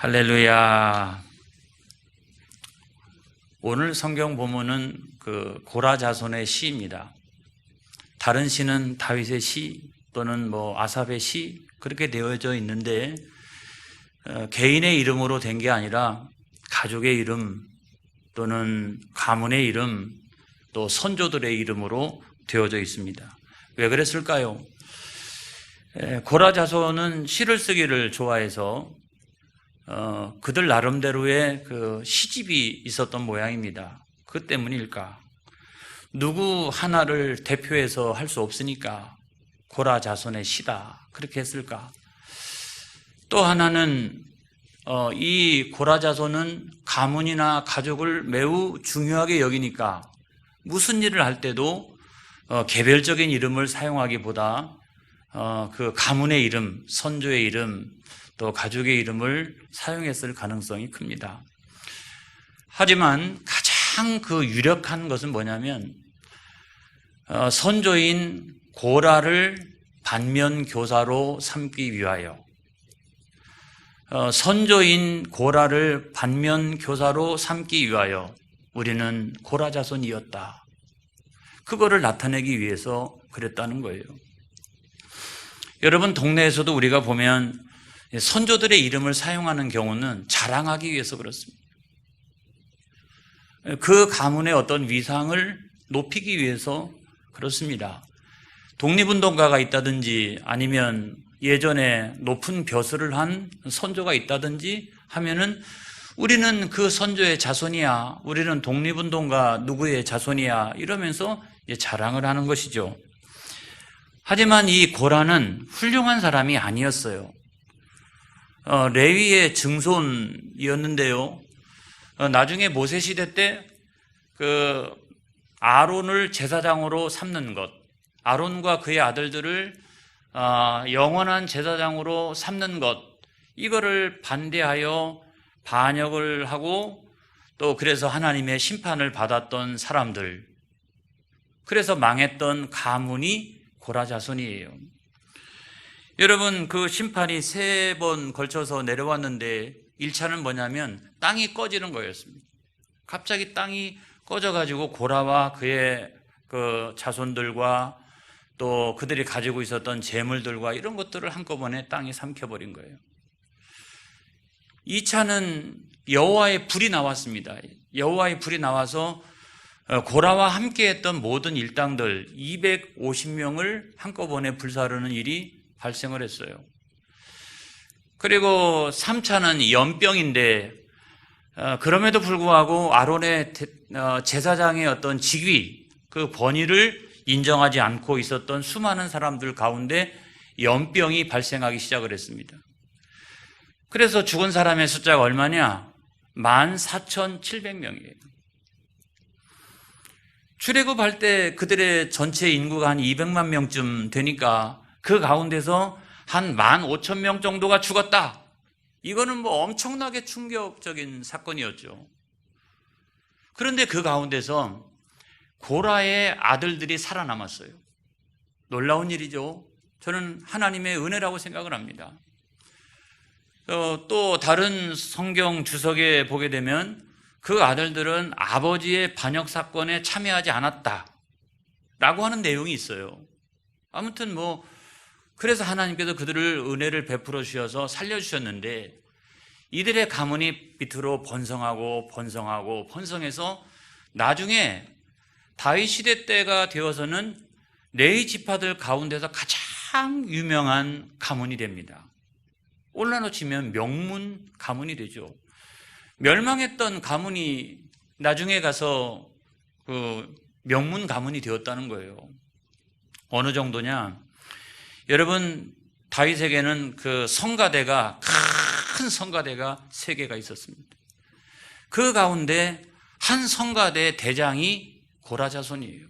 할렐루야. 오늘 성경 본문은 고라 자손의 시입니다. 다른 시는 다윗의 시 또는 아삽의 시 그렇게 되어져 있는데 개인의 이름으로 된 게 아니라 가족의 이름 또는 가문의 이름 또 선조들의 이름으로 되어져 있습니다. 왜 그랬을까요? 고라 자손은 시를 쓰기를 좋아해서 그들 나름대로의 시집이 있었던 모양입니다. 그 때문일까? 누구 하나를 대표해서 할 수 없으니까 고라 자손의 시다 그렇게 했을까? 또 하나는 이 고라 자손은 가문이나 가족을 매우 중요하게 여기니까 무슨 일을 할 때도 개별적인 이름을 사용하기보다 그 가문의 이름, 선조의 이름 또 가족의 이름을 사용했을 가능성이 큽니다. 하지만 가장 유력한 것은 뭐냐면 선조인 고라를 반면교사로 삼기 위하여 우리는 고라 자손이었다. 그거를 나타내기 위해서 그랬다는 거예요. 여러분, 동네에서도 우리가 보면 선조들의 이름을 사용하는 경우는 자랑하기 위해서 그렇습니다. 그 가문의 어떤 위상을 높이기 위해서 그렇습니다. 독립운동가가 있다든지 아니면 예전에 높은 벼슬을 한 선조가 있다든지 하면은 우리는 그 선조의 자손이야, 우리는 독립운동가 누구의 자손이야 이러면서 자랑을 하는 것이죠. 하지만 이 고라는 훌륭한 사람이 아니었어요. 레위의 증손이었는데요. 나중에 모세 시대 때 아론을 제사장으로 삼는 것, 아론과 그의 아들들을 영원한 제사장으로 삼는 것, 이거를 반대하여 반역을 하고 또 그래서 하나님의 심판을 받았던 사람들, 그래서 망했던 가문이 고라 자손이에요. 여러분, 그 심판이 3번 걸쳐서 내려왔는데 1차는 뭐냐면 땅이 꺼지는 거였습니다. 갑자기 땅이 꺼져가지고 고라와 그의 자손들과 또 그들이 가지고 있었던 재물들과 이런 것들을 한꺼번에 땅이 삼켜버린 거예요. 2차는 여호와의 불이 나왔습니다. 여호와의 불이 나와서 고라와 함께했던 모든 일당들 250명을 한꺼번에 불사르는 일이 발생을 했어요. 그리고 3차는 연병인데 그럼에도 불구하고 아론의 제사장의 어떤 직위, 그 번위를 인정하지 않고 있었던 수많은 사람들 가운데 연병이 발생하기 시작을 했습니다. 그래서 죽은 사람의 숫자가 얼마냐? 14,700명이에요. 출애굽할 때 그들의 전체 인구가 한 200만 명쯤 되니까 그 가운데서 한 15,000명 정도가 죽었다. 이거는 엄청나게 충격적인 사건이었죠. 그런데 그 가운데서 고라의 아들들이 살아남았어요. 놀라운 일이죠. 저는 하나님의 은혜라고 생각을 합니다. 또 다른 성경 주석에 보게 되면 그 아들들은 아버지의 반역 사건에 참여하지 않았다 라고 하는 내용이 있어요. 아무튼 그래서 하나님께서 그들을 은혜를 베풀어 주셔서 살려주셨는데 이들의 가문이 밑으로 번성해서 나중에 다윗 시대 때가 되어서는 레위 지파들 가운데서 가장 유명한 가문이 됩니다. 오늘날로 치면 명문 가문이 되죠. 멸망했던 가문이 나중에 가서 명문 가문이 되었다는 거예요. 어느 정도냐? 여러분, 다윗에게는 큰 성가대가 3개가 있었습니다. 그 가운데 한 성가대 대장이 고라 자손이에요.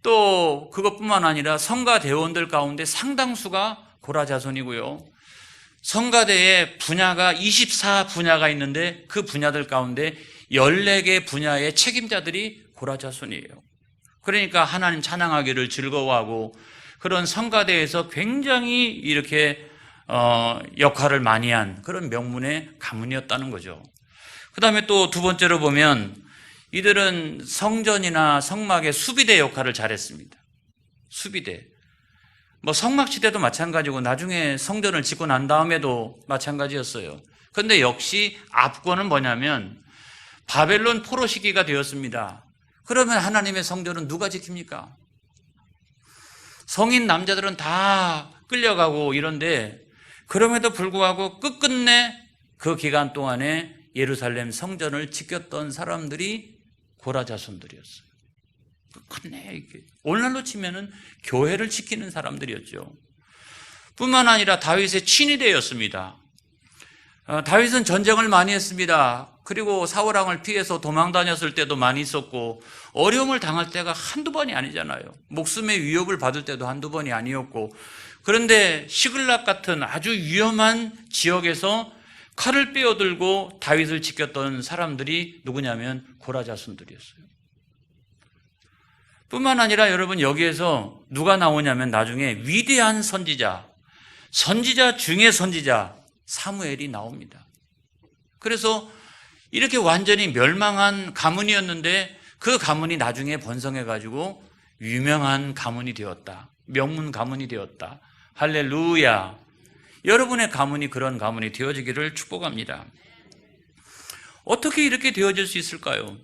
또 그것뿐만 아니라 성가대원들 가운데 상당수가 고라 자손이고요. 성가대의 분야가 24분야가 있는데 그 분야들 가운데 14개 분야의 책임자들이 고라 자손이에요. 그러니까 하나님 찬양하기를 즐거워하고 그런 성가대에서 굉장히 이렇게 역할을 많이 한 그런 명문의 가문이었다는 거죠. 그 다음에 또 두 번째로 보면 이들은 성전이나 성막의 수비대 역할을 잘했습니다. 수비대. 성막시대도 마찬가지고 나중에 성전을 짓고 난 다음에도 마찬가지였어요. 그런데 역시 압권은 뭐냐면 바벨론 포로 시기가 되었습니다. 그러면 하나님의 성전은 누가 지킵니까? 성인 남자들은 다 끌려가고 이런데 그럼에도 불구하고 끝끝내 그 기간 동안에 예루살렘 성전을 지켰던 사람들이 고라 자손들이었어요. 끝끝내 이게 오늘날로 치면은 교회를 지키는 사람들이었죠. 뿐만 아니라 다윗의 친위대였습니다. 다윗은 전쟁을 많이 했습니다. 그리고 사울왕을 피해서 도망 다녔을 때도 많이 있었고 어려움을 당할 때가 한두 번이 아니잖아요. 목숨의 위협을 받을 때도 한두 번이 아니었고 그런데 시글락 같은 아주 위험한 지역에서 칼을 빼어들고 다윗을 지켰던 사람들이 누구냐면 고라 자손들이었어요. 뿐만 아니라 여러분 여기에서 누가 나오냐면 나중에 위대한 선지자 중의 선지자 사무엘이 나옵니다. 그래서 이렇게 완전히 멸망한 가문이었는데 그 가문이 나중에 번성해가지고 유명한 가문이 되었다. 명문 가문이 되었다. 할렐루야. 여러분의 가문이 그런 가문이 되어지기를 축복합니다. 어떻게 이렇게 되어질 수 있을까요?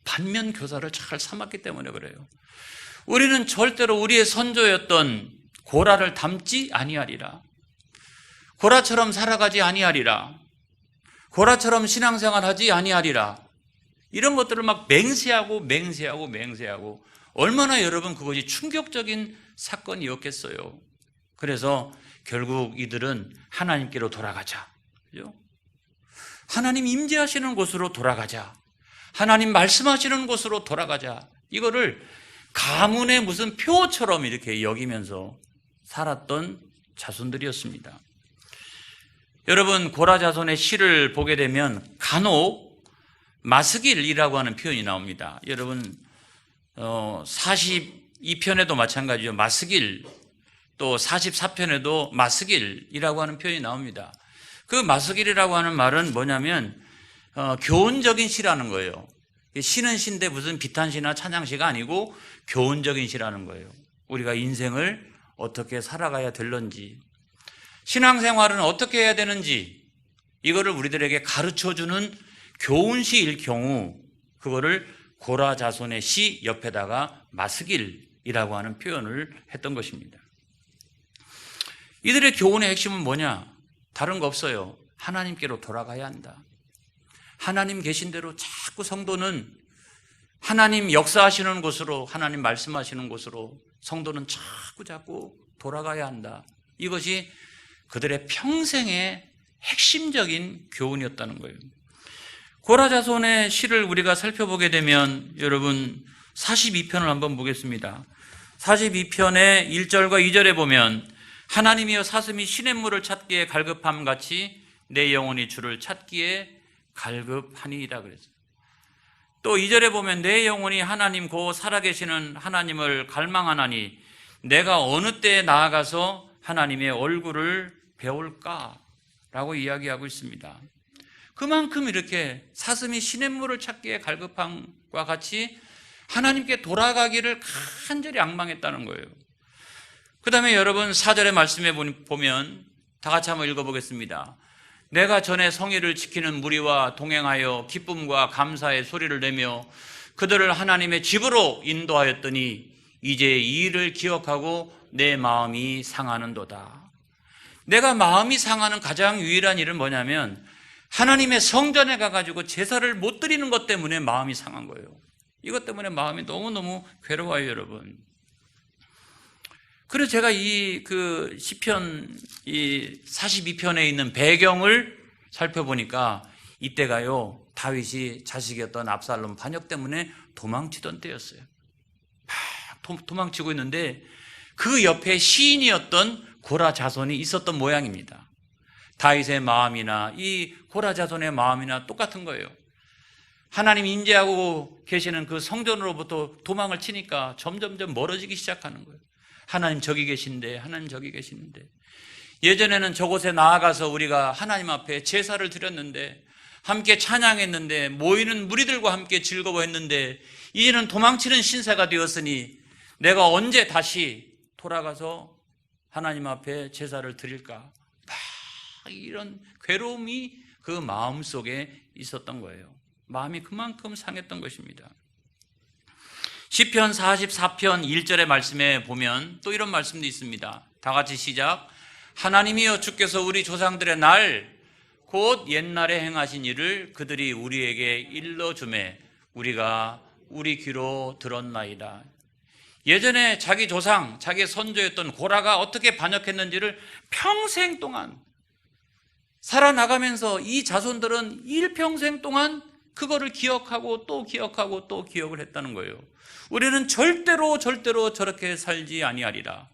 반면교사를 잘 삼았기 때문에 그래요. 우리는 절대로 우리의 선조였던 고라를 닮지 아니하리라. 고라처럼 살아가지 아니하리라. 고라처럼 신앙생활하지 아니하리라. 이런 것들을 막 맹세하고 얼마나 여러분 그것이 충격적인 사건이었겠어요. 그래서 결국 이들은 하나님께로 돌아가자. 그죠? 하나님 임재하시는 곳으로 돌아가자. 하나님 말씀하시는 곳으로 돌아가자. 이거를 가문의 무슨 표처럼 이렇게 여기면서 살았던 자손들이었습니다. 여러분 고라 자손의 시를 보게 되면 간혹 마스길이라고 하는 표현이 나옵니다. 여러분 42편에도 마찬가지죠. 마스길, 또 44편에도 마스길이라고 하는 표현이 나옵니다. 그 마스길이라고 하는 말은 뭐냐면 교훈적인 시라는 거예요. 시는 시인데 무슨 비탄시나 찬양시가 아니고 교훈적인 시라는 거예요. 우리가 인생을 어떻게 살아가야 될런지, 신앙생활은 어떻게 해야 되는지, 이거를 우리들에게 가르쳐주는 교훈시일 경우 그거를 고라 자손의 시 옆에다가 마스길이라고 하는 표현을 했던 것입니다. 이들의 교훈의 핵심은 뭐냐? 다른 거 없어요. 하나님께로 돌아가야 한다. 하나님 계신 대로 자꾸 성도는 하나님 역사하시는 곳으로, 하나님 말씀하시는 곳으로 성도는 자꾸 돌아가야 한다. 이것이 그들의 평생의 핵심적인 교훈이었다는 거예요. 고라 자손의 시를 우리가 살펴보게 되면 여러분 42편을 한번 보겠습니다. 42편의 1절과 2절에 보면 하나님이여 사슴이 시냇물을 찾기에 갈급함 같이 내 영혼이 주를 찾기에 갈급하니이다 그랬어요. 또 2절에 보면 내 영혼이 하나님 곧 살아계시는 하나님을 갈망하나니 내가 어느 때에 나아가서 하나님의 얼굴을 배울까라고 이야기하고 있습니다. 그만큼 이렇게 사슴이 시냇물을 찾기에 갈급함과 같이 하나님께 돌아가기를 간절히 앙망했다는 거예요. 그 다음에 여러분 4절의 말씀에 보면 다 같이 한번 읽어보겠습니다. 내가 전에 성회를 지키는 무리와 동행하여 기쁨과 감사의 소리를 내며 그들을 하나님의 집으로 인도하였더니 이제 이 일을 기억하고 내 마음이 상하는도다. 내가 마음이 상하는 가장 유일한 일은 뭐냐면 하나님의 성전에 가가지고 제사를 못 드리는 것 때문에 마음이 상한 거예요. 이것 때문에 마음이 너무너무 괴로워요, 여러분. 그래서 제가 이 시편 42편에 있는 배경을 살펴보니까 이때가요, 다윗이 자식이었던 압살롬 반역 때문에 도망치던 때였어요. 막 도망치고 있는데 그 옆에 시인이었던 고라 자손이 있었던 모양입니다. 다윗의 마음이나 이 고라 자손의 마음이나 똑같은 거예요. 하나님 임재하고 계시는 그 성전으로부터 도망을 치니까 점점점 멀어지기 시작하는 거예요. 하나님 저기 계신데, 하나님 저기 계시는데. 예전에는 저곳에 나아가서 우리가 하나님 앞에 제사를 드렸는데, 함께 찬양했는데, 모이는 무리들과 함께 즐거워했는데, 이제는 도망치는 신세가 되었으니 내가 언제 다시 돌아가서 하나님 앞에 제사를 드릴까? 막 이런 괴로움이 그 마음 속에 있었던 거예요. 마음이 그만큼 상했던 것입니다. 시편 44편 1절의 말씀에 보면 또 이런 말씀도 있습니다. 다 같이 시작. 하나님이여 주께서 우리 조상들의 날 곧 옛날에 행하신 일을 그들이 우리에게 일러주매 우리가 우리 귀로 들었나이다. 예전에 자기 조상, 자기 선조였던 고라가 어떻게 반역했는지를 평생 동안 살아나가면서 이 자손들은 일평생 동안 그거를 기억하고 또 기억하고 또 기억을 했다는 거예요. 우리는 절대로 저렇게 살지 아니하리라.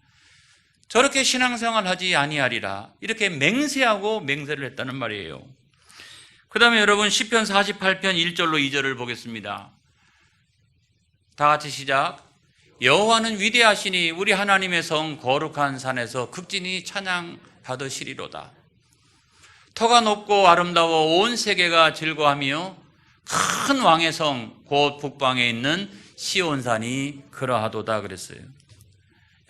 저렇게 신앙생활하지 아니하리라. 이렇게 맹세하고 맹세를 했다는 말이에요. 그 다음에 여러분 시편 48편 1절로 2절을 보겠습니다. 다 같이 시작. 여호와는 위대하시니 우리 하나님의 성 거룩한 산에서 극진히 찬양 받으시리로다. 터가 높고 아름다워 온 세계가 즐거워하며 큰 왕의 성 곧 북방에 있는 시온산이 그러하도다 그랬어요.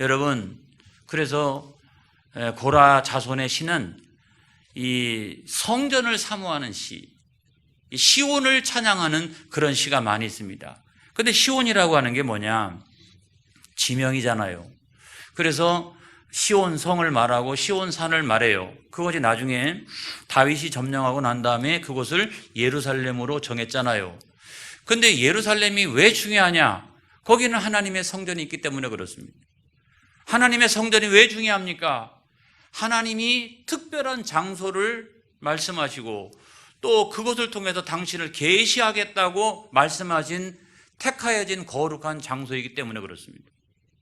여러분, 그래서 고라 자손의 시는 이 성전을 사모하는 시, 시온을 찬양하는 그런 시가 많이 있습니다. 근데 시온이라고 하는 게 뭐냐? 지명이잖아요. 그래서 시온 성을 말하고 시온 산을 말해요. 그것이 나중에 다윗이 점령하고 난 다음에 그곳을 예루살렘으로 정했잖아요. 근데 예루살렘이 왜 중요하냐? 거기는 하나님의 성전이 있기 때문에 그렇습니다. 하나님의 성전이 왜 중요합니까? 하나님이 특별한 장소를 말씀하시고 또 그것을 통해서 당신을 계시하겠다고 말씀하신 택하여진 거룩한 장소이기 때문에 그렇습니다.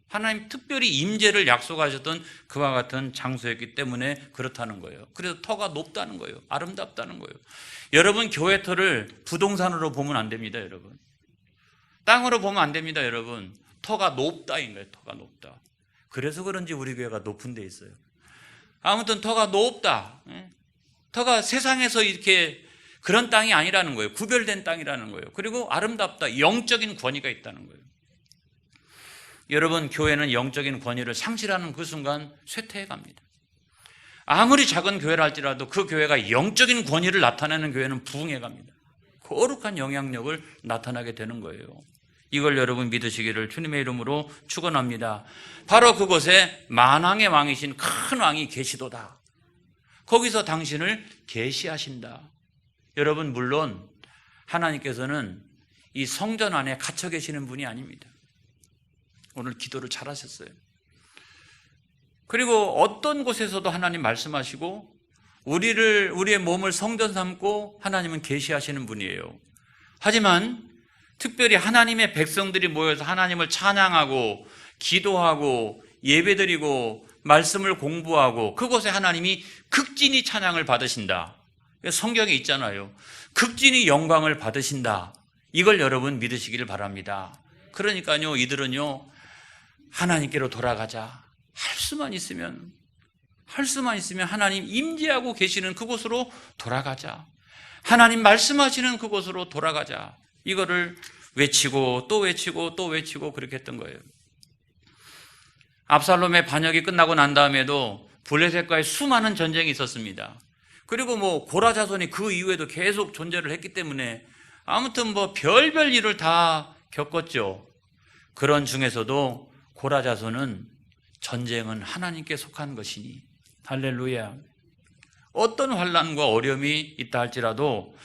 하나님 특별히 임재를 약속하셨던 그와 같은 장소였기 때문에 그렇다는 거예요. 그래서 터가 높다는 거예요. 아름답다는 거예요. 여러분, 교회 터를 부동산으로 보면 안 됩니다. 여러분, 땅으로 보면 안 됩니다. 여러분, 터가 높다인 거예요. 터가 높다. 그래서 그런지 우리 교회가 높은 데 있어요. 아무튼 터가 높다. 터가 세상에서 이렇게 그런 땅이 아니라는 거예요. 구별된 땅이라는 거예요. 그리고 아름답다. 영적인 권위가 있다는 거예요. 여러분, 교회는 영적인 권위를 상실하는 그 순간 쇠퇴해 갑니다. 아무리 작은 교회라 할지라도 그 교회가 영적인 권위를 나타내는 교회는 부흥해 갑니다. 거룩한 영향력을 나타나게 되는 거예요. 이걸 여러분 믿으시기를 주님의 이름으로 축원합니다. 바로 그곳에 만왕의 왕이신 큰 왕이 계시도다. 거기서 당신을 계시하신다. 여러분, 물론 하나님께서는 이 성전 안에 갇혀 계시는 분이 아닙니다. 오늘 기도를 잘하셨어요. 그리고 어떤 곳에서도 하나님 말씀하시고 우리의 몸을 성전 삼고 하나님은 계시하시는 분이에요. 하지만 특별히 하나님의 백성들이 모여서 하나님을 찬양하고 기도하고 예배드리고 말씀을 공부하고 그곳에 하나님이 극진히 찬양을 받으신다. 성경에 있잖아요. 극진히 영광을 받으신다. 이걸 여러분 믿으시기를 바랍니다. 그러니까요, 이들은요, 하나님께로 돌아가자. 할 수만 있으면 하나님 임재하고 계시는 그곳으로 돌아가자. 하나님 말씀하시는 그곳으로 돌아가자. 이거를 외치고 또 외치고 또 외치고 그렇게 했던 거예요. 압살롬의 반역이 끝나고 난 다음에도 블레셋과의 수많은 전쟁이 있었습니다. 그리고 고라 자손이 그 이후에도 계속 존재를 했기 때문에 아무튼 별별 일을 다 겪었죠. 그런 중에서도 고라 자손은 전쟁은 하나님께 속한 것이니 할렐루야. 어떤 환난과 어려움이 있다 할지라도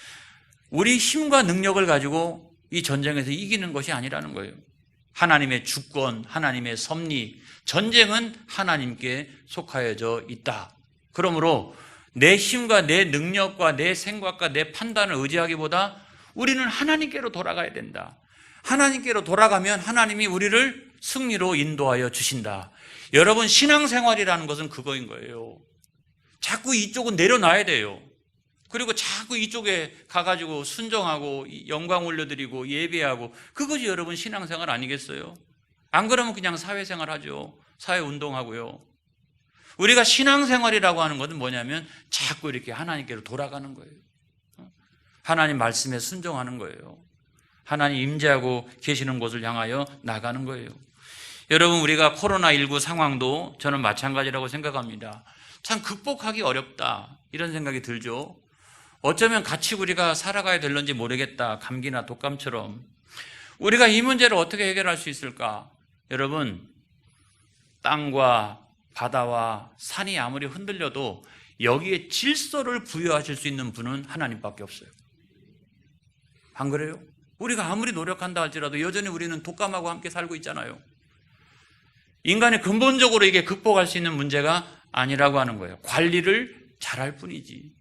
우리 힘과 능력을 가지고 이 전쟁에서 이기는 것이 아니라는 거예요. 하나님의 주권, 하나님의 섭리, 전쟁은 하나님께 속하여져 있다. 그러므로 내 힘과 내 능력과 내 생각과 내 판단을 의지하기보다 우리는 하나님께로 돌아가야 된다. 하나님께로 돌아가면 하나님이 우리를 승리로 인도하여 주신다. 여러분, 신앙생활이라는 것은 그거인 거예요. 자꾸 이쪽은 내려놔야 돼요. 그리고 자꾸 이쪽에 가가지고 순종하고 영광 올려드리고 예배하고, 그것이 여러분 신앙생활 아니겠어요? 안 그러면 그냥 사회생활 하죠. 사회운동하고요. 우리가 신앙생활이라고 하는 것은 뭐냐면 자꾸 이렇게 하나님께로 돌아가는 거예요. 하나님 말씀에 순종하는 거예요. 하나님 임재하고 계시는 곳을 향하여 나가는 거예요. 여러분, 우리가 코로나19 상황도 저는 마찬가지라고 생각합니다. 참 극복하기 어렵다 이런 생각이 들죠. 어쩌면 같이 우리가 살아가야 될런지 모르겠다. 감기나 독감처럼. 우리가 이 문제를 어떻게 해결할 수 있을까? 여러분, 땅과 바다와 산이 아무리 흔들려도 여기에 질서를 부여하실 수 있는 분은 하나님밖에 없어요. 안 그래요? 우리가 아무리 노력한다 할지라도 여전히 우리는 독감하고 함께 살고 있잖아요. 인간이 근본적으로 이게 극복할 수 있는 문제가 아니라고 하는 거예요. 관리를 잘할 뿐이지.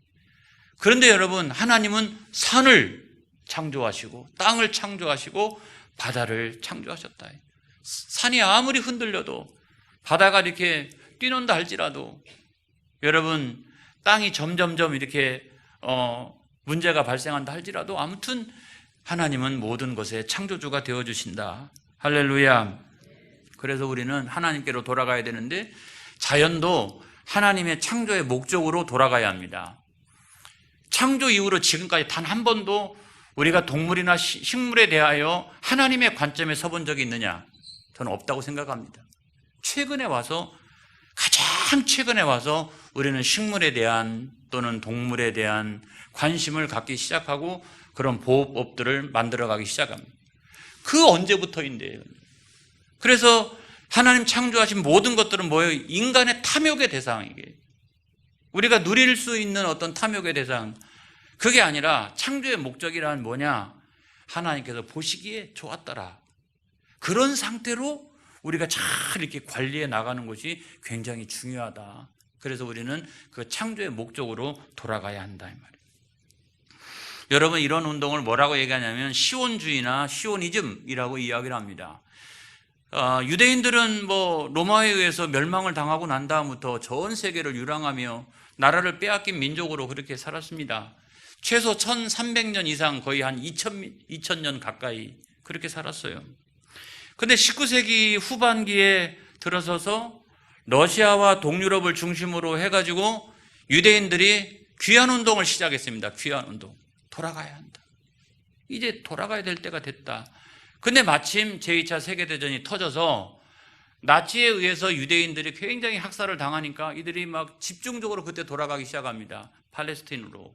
그런데 여러분, 하나님은 산을 창조하시고 땅을 창조하시고 바다를 창조하셨다. 산이 아무리 흔들려도 바다가 이렇게 뛰논다 할지라도 여러분, 땅이 점점점 이렇게 문제가 발생한다 할지라도 아무튼 하나님은 모든 것의 창조주가 되어주신다. 할렐루야. 그래서 우리는 하나님께로 돌아가야 되는데 자연도 하나님의 창조의 목적으로 돌아가야 합니다. 창조 이후로 지금까지 단 한 번도 우리가 동물이나 식물에 대하여 하나님의 관점에 서본 적이 있느냐? 저는 없다고 생각합니다. 가장 최근에 와서 우리는 식물에 대한 또는 동물에 대한 관심을 갖기 시작하고 그런 보호법들을 만들어가기 시작합니다. 그 언제부터인데요. 그래서 하나님 창조하신 모든 것들은 뭐예요? 인간의 탐욕의 대상이게. 우리가 누릴 수 있는 어떤 탐욕의 대상. 그게 아니라 창조의 목적이란 뭐냐? 하나님께서 보시기에 좋았더라. 그런 상태로 우리가 잘 이렇게 관리해 나가는 것이 굉장히 중요하다. 그래서 우리는 그 창조의 목적으로 돌아가야 한다 이 말이에요. 여러분, 이런 운동을 뭐라고 얘기하냐면 시온주의나 시오니즘이라고 이야기를 합니다. 유대인들은 로마에 의해서 멸망을 당하고 난 다음부터 전 세계를 유랑하며 나라를 빼앗긴 민족으로 그렇게 살았습니다. 최소 1300년 이상, 거의 한 2000년 가까이 그렇게 살았어요. 근데 19세기 후반기에 들어서서 러시아와 동유럽을 중심으로 해가지고 유대인들이 귀환 운동을 시작했습니다. 귀환 운동. 돌아가야 한다. 이제 돌아가야 될 때가 됐다. 근데 마침 제2차 세계대전이 터져서 나치에 의해서 유대인들이 굉장히 학살을 당하니까 이들이 막 집중적으로 그때 돌아가기 시작합니다. 팔레스틴으로.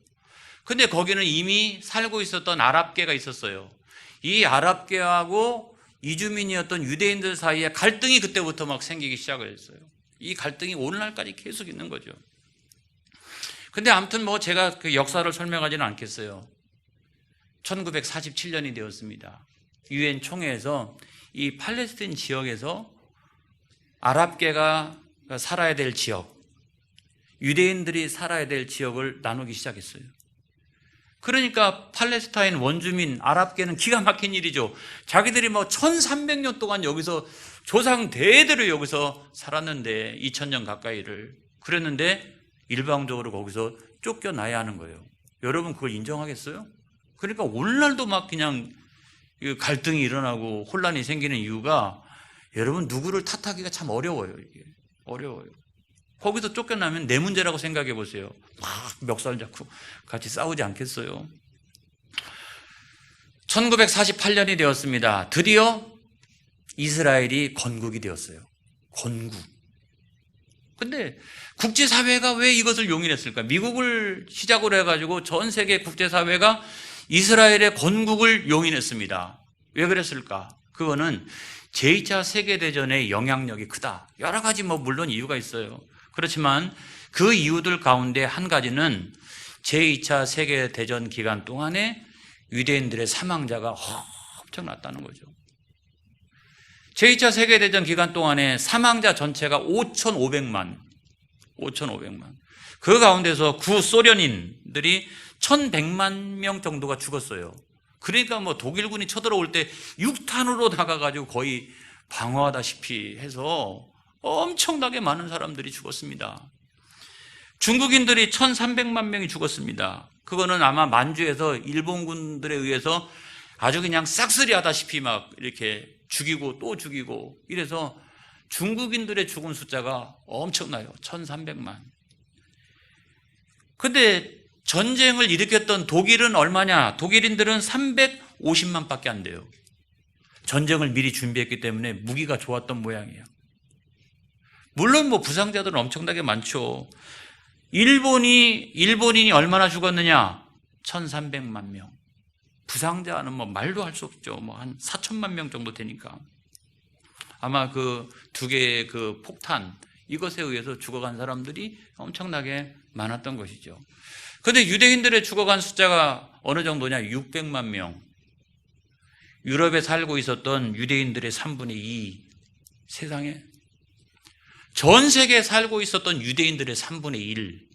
근데 거기는 이미 살고 있었던 아랍계가 있었어요. 이 아랍계하고 이주민이었던 유대인들 사이에 갈등이 그때부터 막 생기기 시작을 했어요. 이 갈등이 오늘날까지 계속 있는 거죠. 근데 아무튼 제가 그 역사를 설명하지는 않겠어요. 1947년이 되었습니다. 유엔 총회에서 이 팔레스틴 지역에서 아랍계가 살아야 될 지역, 유대인들이 살아야 될 지역을 나누기 시작했어요. 그러니까 팔레스타인 원주민 아랍계는 기가 막힌 일이죠. 자기들이 1300년 동안 여기서 조상 대대로 여기서 살았는데 2000년 가까이를 그랬는데 일방적으로 거기서 쫓겨나야 하는 거예요. 여러분 그걸 인정하겠어요? 그러니까 오늘날도 막 그냥 갈등이 일어나고 혼란이 생기는 이유가 여러분 누구를 탓하기가 참 어려워요. 이게 어려워요. 거기서 쫓겨나면 내 문제라고 생각해 보세요. 막 멱살 잡고 같이 싸우지 않겠어요? 1948년이 되었습니다. 드디어 이스라엘이 건국이 되었어요. 건국. 근데 국제사회가 왜 이것을 용인했을까? 미국을 시작으로 해가지고 전 세계 국제사회가 이스라엘의 건국을 용인했습니다. 왜 그랬을까? 그거는 제2차 세계대전의 영향력이 크다. 여러 가지 물론 이유가 있어요. 그렇지만 그 이유들 가운데 한 가지는 제2차 세계대전 기간 동안에 유대인들의 사망자가 엄청났다는 거죠. 제2차 세계대전 기간 동안에 사망자 전체가 5,500만. 그 가운데서 구소련인들이 1,100만 명 정도가 죽었어요. 그러니까 독일군이 쳐들어올 때 6탄으로 나가가지고 거의 방어하다시피 해서 엄청나게 많은 사람들이 죽었습니다. 중국인들이 1,300만 명이 죽었습니다. 그거는 아마 만주에서 일본군들에 의해서 아주 그냥 싹쓸이 하다시피 막 이렇게 죽이고 또 죽이고 이래서 중국인들의 죽은 숫자가 엄청나요. 1300만. 근데 전쟁을 일으켰던 독일은 얼마냐? 독일인들은 350만 밖에 안 돼요. 전쟁을 미리 준비했기 때문에 무기가 좋았던 모양이에요. 물론 부상자들은 엄청나게 많죠. 일본인이 얼마나 죽었느냐? 1300만 명. 부상자는 말도 할 수 없죠. 한 4천만 명 정도 되니까. 아마 그 두 개의 그 폭탄, 이것에 의해서 죽어간 사람들이 엄청나게 많았던 것이죠. 그런데 유대인들의 죽어간 숫자가 어느 정도냐? 600만 명. 유럽에 살고 있었던 유대인들의 3분의 2. 세상에. 전 세계에 살고 있었던 유대인들의 3분의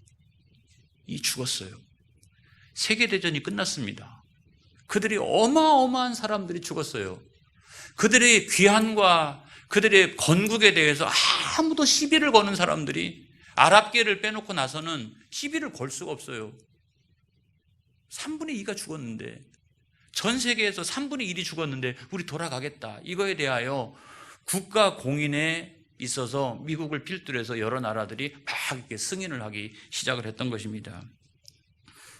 1이 죽었어요. 세계대전이 끝났습니다. 그들이 어마어마한 사람들이 죽었어요. 그들의 귀환과 그들의 건국에 대해서 아무도 시비를 거는 사람들이 아랍계를 빼놓고 나서는 시비를 걸 수가 없어요. 3분의 2가 죽었는데, 전 세계에서 3분의 1이 죽었는데 우리 돌아가겠다. 이거에 대하여 국가 공인에 있어서 미국을 필두로 해서 여러 나라들이 막 이렇게 승인을 하기 시작을 했던 것입니다.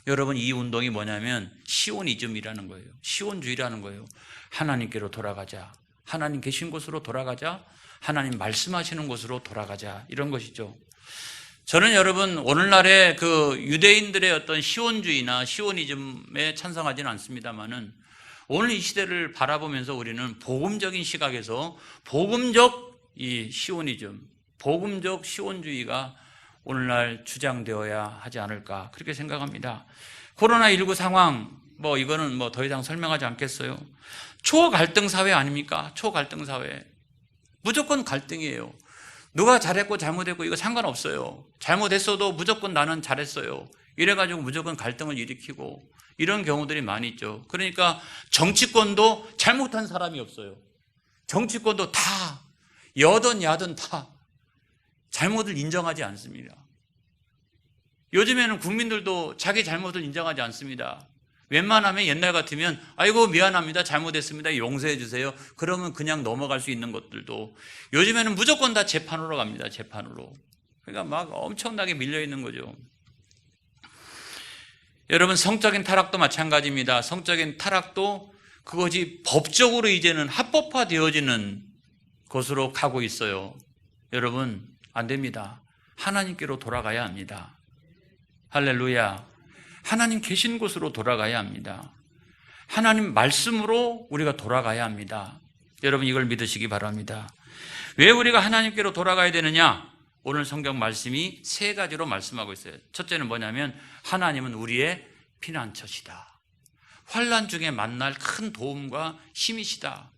여러분, 이 운동이 뭐냐면 시오니즘이라는 거예요. 시온주의라는 거예요. 하나님께로 돌아가자. 하나님 계신 곳으로 돌아가자. 하나님 말씀하시는 곳으로 돌아가자. 이런 것이죠. 저는 여러분, 오늘날의 그 유대인들의 어떤 시온주의나 시오니즘에 찬성하지는 않습니다만은, 오늘 이 시대를 바라보면서 우리는 복음적인 시각에서 복음적 이 시오니즘, 복음적 시온주의가 오늘날 주장되어야 하지 않을까, 그렇게 생각합니다. 코로나19 상황, 이거는 더 이상 설명하지 않겠어요. 초갈등 사회 아닙니까? 초갈등 사회. 무조건 갈등이에요. 누가 잘했고 잘못했고 이거 상관없어요. 잘못했어도 무조건 나는 잘했어요. 이래가지고 무조건 갈등을 일으키고 이런 경우들이 많이 있죠. 그러니까 정치권도 잘못한 사람이 없어요. 정치권도 다 여든 야든 다 잘못을 인정하지 않습니다. 요즘에는 국민들도 자기 잘못을 인정하지 않습니다. 웬만하면 옛날 같으면 아이고 미안합니다, 잘못했습니다, 용서해 주세요. 그러면 그냥 넘어갈 수 있는 것들도 요즘에는 무조건 다 재판으로 갑니다. 재판으로. 그러니까 막 엄청나게 밀려 있는 거죠. 여러분, 성적인 타락도 마찬가지입니다. 성적인 타락도 그것이 법적으로 이제는 합법화되어지는 것으로 가고 있어요. 여러분, 안 됩니다. 하나님께로 돌아가야 합니다. 할렐루야. 하나님 계신 곳으로 돌아가야 합니다. 하나님 말씀으로 우리가 돌아가야 합니다. 여러분, 이걸 믿으시기 바랍니다. 왜 우리가 하나님께로 돌아가야 되느냐? 오늘 성경 말씀이 세 가지로 말씀하고 있어요. 첫째는 뭐냐면 하나님은 우리의 피난처시다. 환난 중에 만날 큰 도움과 힘이시다.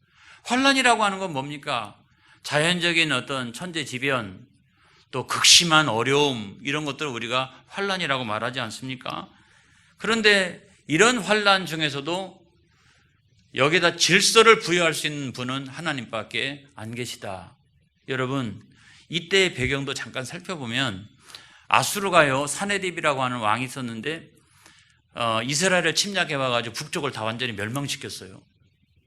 환난이라고 하는 건 뭡니까? 자연적인 어떤 천재지변, 또 극심한 어려움, 이런 것들을 우리가 환난이라고 말하지 않습니까? 그런데 이런 환난 중에서도 여기다 질서를 부여할 수 있는 분은 하나님밖에 안 계시다. 여러분, 이때의 배경도 잠깐 살펴보면 아수르가요, 사네립이라고 하는 왕이 있었는데 이스라엘을 침략해 와가지고 북쪽을 다 완전히 멸망시켰어요.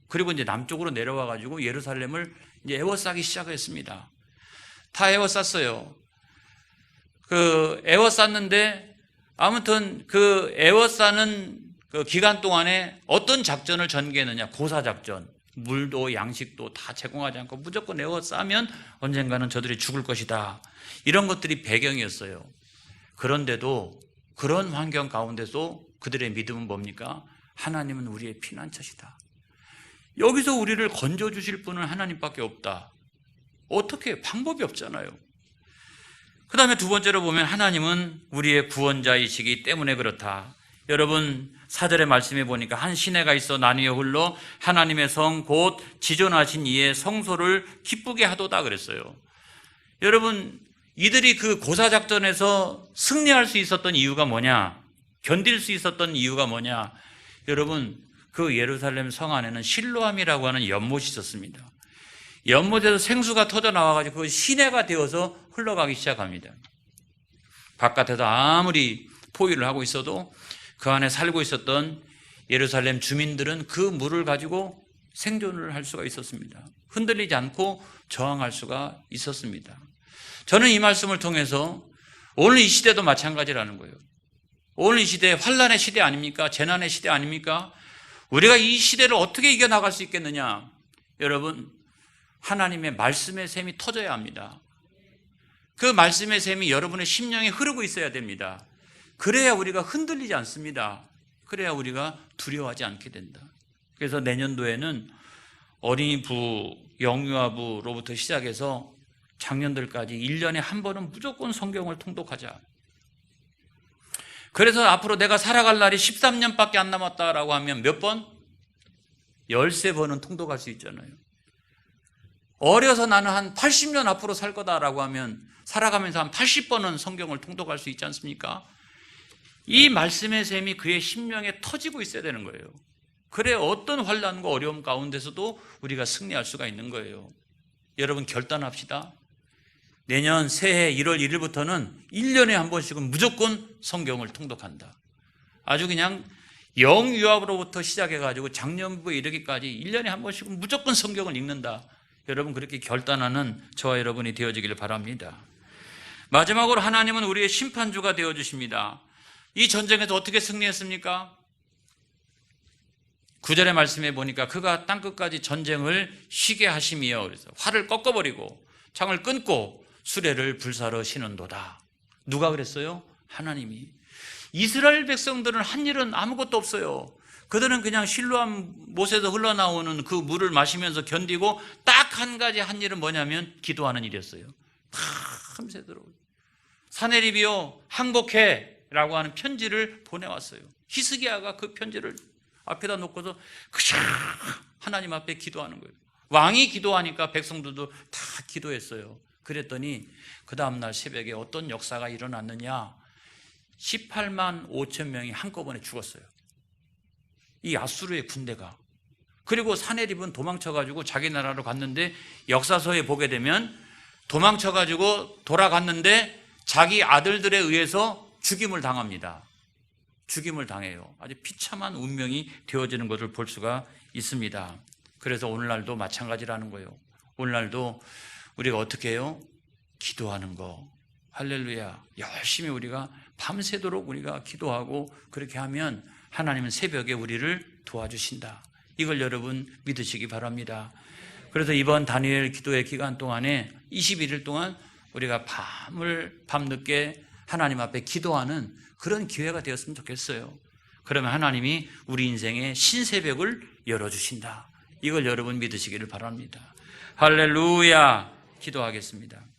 그리고 이제 남쪽으로 내려와 가지고 예루살렘을 이제 에워싸기 시작했습니다. 다 에워쌌어요. 에워쌌는데 아무튼 그 에워싸는 그 기간 동안에 어떤 작전을 전개했느냐? 고사작전. 물도 양식도 다 제공하지 않고 무조건 에워싸면 언젠가는 저들이 죽을 것이다. 이런 것들이 배경이었어요. 그런데도 그런 환경 가운데서 그들의 믿음은 뭡니까? 하나님은 우리의 피난처시다. 여기서 우리를 건져주실 분은 하나님밖에 없다. 어떻게? 방법이 없잖아요. 그 다음에 두 번째로 보면 하나님은 우리의 구원자이시기 때문에 그렇다. 여러분, 사절의 말씀에 보니까 한 시내가 있어 나뉘어 흘러 하나님의 성 곧 지존하신 이의 성소를 기쁘게 하도다 그랬어요. 여러분, 이들이 그 고사작전에서 승리할 수 있었던 이유가 뭐냐? 견딜 수 있었던 이유가 뭐냐? 여러분, 그 예루살렘 성 안에는 실로암이라고 하는 연못이 있었습니다. 연못에서 생수가 터져 나와가지고 그 시내가 되어서 흘러가기 시작합니다. 바깥에서 아무리 포위를 하고 있어도 그 안에 살고 있었던 예루살렘 주민들은 그 물을 가지고 생존을 할 수가 있었습니다. 흔들리지 않고 저항할 수가 있었습니다. 저는 이 말씀을 통해서 오늘 이 시대도 마찬가지라는 거예요. 오늘 이 시대 환난의 시대 아닙니까? 재난의 시대 아닙니까? 우리가 이 시대를 어떻게 이겨나갈 수 있겠느냐? 여러분, 하나님의 말씀의 샘이 터져야 합니다. 그 말씀의 샘이 여러분의 심령에 흐르고 있어야 됩니다. 그래야 우리가 흔들리지 않습니다. 그래야 우리가 두려워하지 않게 된다. 그래서 내년도에는 어린이부, 영유아부로부터 시작해서 작년들까지 1년에 한 번은 무조건 성경을 통독하자. 그래서 앞으로 내가 살아갈 날이 13년밖에 안 남았다라고 하면 몇 번? 13번은 통독할 수 있잖아요. 어려서 나는 한 80년 앞으로 살 거다라고 하면 살아가면서 한 80번은 성경을 통독할 수 있지 않습니까? 이 말씀의 샘이 그의 심령에 터지고 있어야 되는 거예요. 그래 어떤 환난과 어려움 가운데서도 우리가 승리할 수가 있는 거예요. 여러분 결단합시다. 내년 새해 1월 1일부터는 1년에 한 번씩은 무조건 성경을 통독한다. 아주 그냥 영유아부로부터 시작해가지고 작년부에 이르기까지 1년에 한 번씩은 무조건 성경을 읽는다. 여러분 그렇게 결단하는 저와 여러분이 되어지기를 바랍니다. 마지막으로 하나님은 우리의 심판주가 되어주십니다. 이 전쟁에서 어떻게 승리했습니까? 9절의 말씀에 보니까 그가 땅끝까지 전쟁을 쉬게 하심이여. 그래서 활을 꺾어버리고 창을 끊고 수레를 불사러 시는도다. 누가 그랬어요? 하나님이. 이스라엘 백성들은 한 일은 아무것도 없어요. 그들은 그냥 실로암 못에서 흘러나오는 그 물을 마시면서 견디고 딱 한 가지 한 일은 뭐냐면 기도하는 일이었어요. 밤새도록 사내립이요 항복해 라고 하는 편지를 보내왔어요. 히스기야가 그 편지를 앞에다 놓고서 그저 하나님 앞에 기도하는 거예요. 왕이 기도하니까 백성들도 다 기도했어요. 그랬더니 그 다음날 새벽에 어떤 역사가 일어났느냐. 18만 5천 명이 한꺼번에 죽었어요. 이 아수르의 군대가. 그리고 사내립은 도망쳐가지고 자기 나라로 갔는데 역사서에 보게 되면 도망쳐가지고 돌아갔는데 자기 아들들에 의해서 죽임을 당합니다. 죽임을 당해요. 아주 비참한 운명이 되어지는 것을 볼 수가 있습니다. 그래서 오늘날도 마찬가지라는 거예요. 오늘날도 우리가 어떻게 해요? 기도하는 거. 할렐루야. 열심히 우리가 밤새도록 우리가 기도하고 그렇게 하면 하나님은 새벽에 우리를 도와주신다. 이걸 여러분 믿으시기 바랍니다. 그래서 이번 다니엘 기도의 기간 동안에 21일 동안 우리가 밤늦게 하나님 앞에 기도하는 그런 기회가 되었으면 좋겠어요. 그러면 하나님이 우리 인생의 신새벽을 열어주신다. 이걸 여러분 믿으시기를 바랍니다. 할렐루야. 기도하겠습니다.